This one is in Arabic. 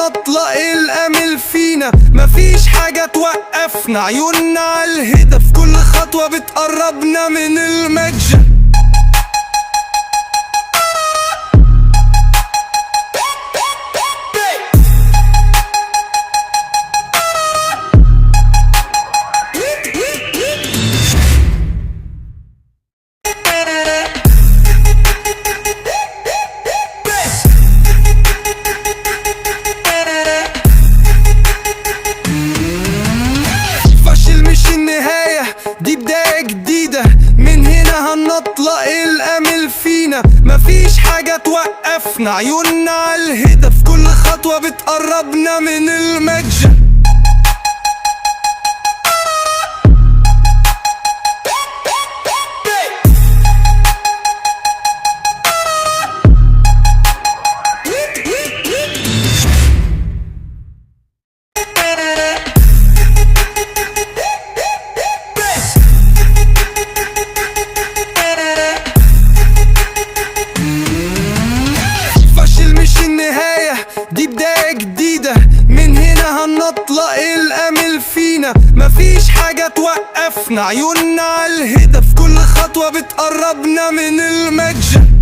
هنطلق الامل فينا، مفيش حاجة توقفنا، عيوننا على الهدف، كل خطوة بتقربنا من المتجه. دي بداية جديدة، من هنا هنطلق الأمل فينا، مفيش حاجة توقفنا، عيوننا على الهدف، كل خطوة بتقربنا من المتجه. دي بداية جديدة، من هنا هنطلق الأمل فينا، مفيش حاجة توقفنا، عيوننا على الهدف، كل خطوة بتقربنا من المتجه.